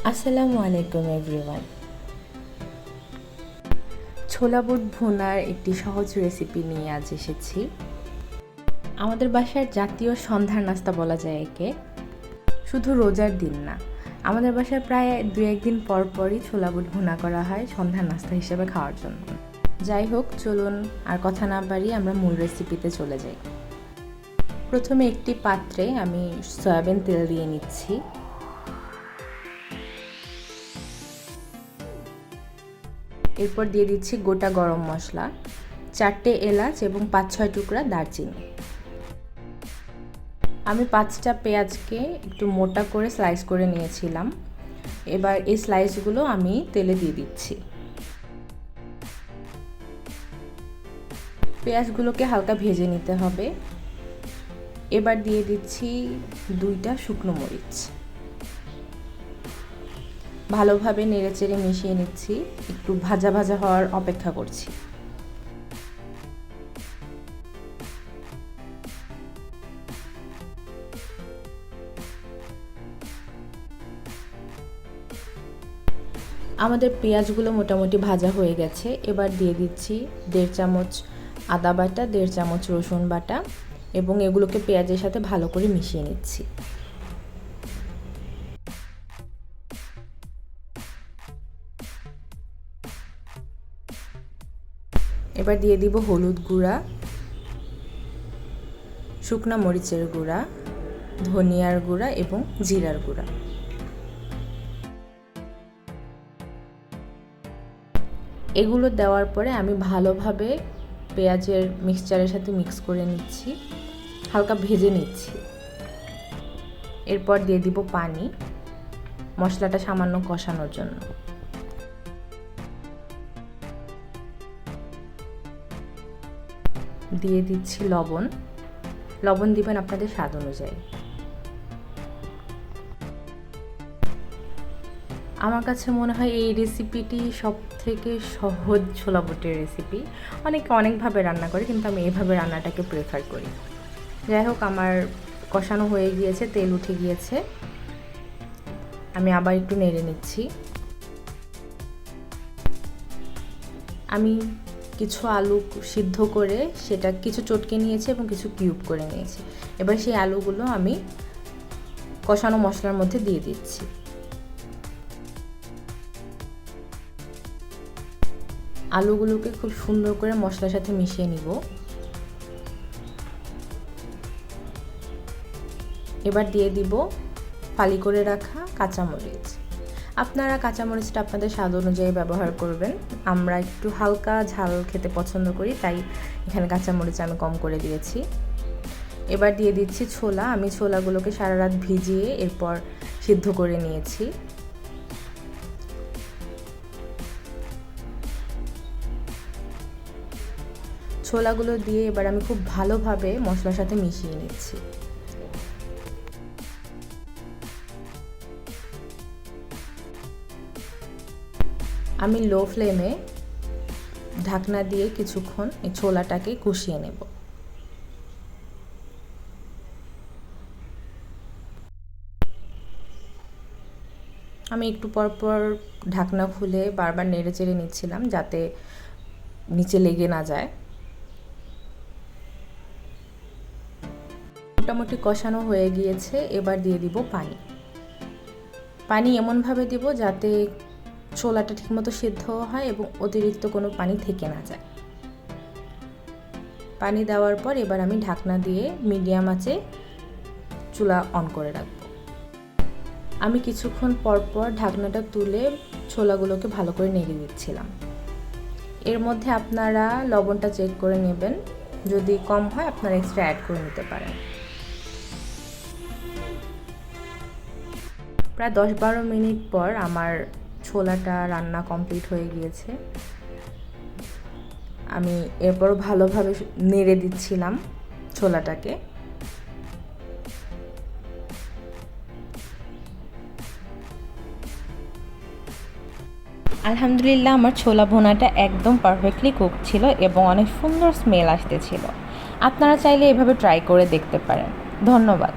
আসসালামু আলাইকুম এভরিওয়ান। ছোলা বুট ভুনার একটি সহজ রেসিপি নিয়ে আজ এসেছি। আমাদের বাসার জাতীয় সন্ধ্যার নাস্তা বলা যায় একে। শুধু রোজার দিন না, আমাদের বাসায় প্রায় 2-1 দিন পর পরই ছোলা বুট ভুনা করা হয় সন্ধ্যার নাস্তা হিসেবে খাওয়ার জন্য। যাই হোক, চলুন আর কথা না বাড়িয়ে আমরা মূল রেসিপিতে চলে যাই। প্রথমে একটি পাত্রে আমি সয়াবিন তেল দিয়ে নিচ্ছি। এরপর দিয়ে দিচ্ছি গোটা গরম মশলা, 4টে এলাচ এবং 5-6 টুকরা দারচিনি। আমি 5টা পেঁয়াজকে একটু মোটা করে স্লাইস করে নিয়েছিলাম। এবার এই স্লাইসগুলো আমি তেলে দিয়ে দিচ্ছি। পেঁয়াজগুলোকে হালকা ভেজে নিতে হবে। এবার দিয়ে দিচ্ছি 2টা শুকনো মরিচ। ভালোভাবে নেড়েচেড়ে মিশিয়ে নিচ্ছি, একটু ভাজা ভাজা হওয়ার অপেক্ষা করছি। আমাদের পেঁয়াজগুলো মোটামুটি ভাজা হয়ে গেছে। এবার দিয়ে দিচ্ছি 1.5 চামচ আদা বাটা, 1.5 চামচ রসুন বাটা এবং এগুলোকে পেঁয়াজের সাথে ভালো করে মিশিয়ে নিচ্ছি। এবার দিয়ে দিব হলুদ গুঁড়া, শুকনো মরিচের গুঁড়া, ধনিয়ার গুঁড়া এবং জিরার গুঁড়া। এগুলো দেওয়ার পরে আমি ভালোভাবে পেঁয়াজের মিক্সচারের সাথে মিক্স করে নিচ্ছি, হালকা ভেজে নিচ্ছি। এরপর দিয়ে দিব পানি, মশলাটা সামান্য কষানোর জন্য। দিয়ে দিচ্ছি লবণ। লবণ দিবেন আপনাদের স্বাদ অনুযায়ী। আমার কাছে মনে হয় এই রেসিপিটি সবথেকে সহজ ছোলা বুটের রেসিপি। অনেকে অনেকভাবে রান্না করে, কিন্তু আমি এভাবে রান্নাটাকে প্রেফার করি। যাই হোক, আমার কষানো হয়ে গিয়েছে, তেল উঠে গিয়েছে। আমি আবার একটু নেড়ে নিচ্ছি। আমি কিছু আলু সিদ্ধ করে সেটা কিছু চটকে নিয়েছি এবং কিছু কিউব করে নিয়েছি। এবার সেই আলুগুলো আমি কষানো মশলার মধ্যে দিয়ে দিচ্ছি। আলুগুলোকে খুব সুন্দর করে মশলার সাথে মিশিয়ে নিব। এবার দিয়ে দিব ফালি করে রাখা কাঁচামরিচ। আপনারা কাঁচামরিচটা আপনাদের স্বাদ অনুযায়ী ব্যবহার করবেন। আমরা একটু হালকা ঝাল খেতে পছন্দ করি, তাই এখানে কাঁচামরিচ আমি কম করে দিয়েছি। এবার দিয়ে দিচ্ছি ছোলা। আমি ছোলাগুলোকে সারা রাত ভিজিয়ে এরপর সিদ্ধ করে নিয়েছি। ছোলাগুলো দিয়ে এবার আমি খুব ভালোভাবে মশলার সাথে মিশিয়ে নিচ্ছি। আমি লো ফ্লেমে ঢাকনা দিয়ে কিছুক্ষণ এই ছোলাটাকে কষিয়ে নেব। আমি একটু পর পর ঢাকনা খুলে বারবার নেড়ে চেড়ে নিচ্ছিলাম যাতে নিচে লেগে না যায়। মোটামুটি কষানো হয়ে গিয়েছে। এবার দিয়ে দিব পানি। পানি এমনভাবে দিব যাতে ছোলাটা ঠিকমতো সিদ্ধ হয় এবং অতিরিক্ত কোনো পানি থেকে না যায়। পানি দেওয়ার পর এবার আমি ঢাকনা দিয়ে মিডিয়াম আঁচে চুলা অন করে রাখব। আমি কিছুক্ষণ পর পর ঢাকনাটা তুলে ছোলাগুলোকে ভালো করে নেড়ে দিচ্ছিলাম। এর মধ্যে আপনারা লবণটা চেক করে নেবেন, যদি কম হয় আপনারা এক্সট্রা অ্যাড করে নিতে পারেন। প্রায় 10-12 মিনিট পর আমার ছোলাটা রান্না কমপ্লিট হয়ে গিয়েছে। আমি এরপর ভালোভাবে নেড়ে দিচ্ছিলাম ছোলাটাকে। আলহামদুলিল্লাহ, আমার ছোলা ভুনাটা একদম পারফেক্টলি কুক ছিল এবং অনেক সুন্দর স্মেল আসতেছিল। আপনারা চাইলে এভাবে ট্রাই করে দেখতে পারেন। ধন্যবাদ।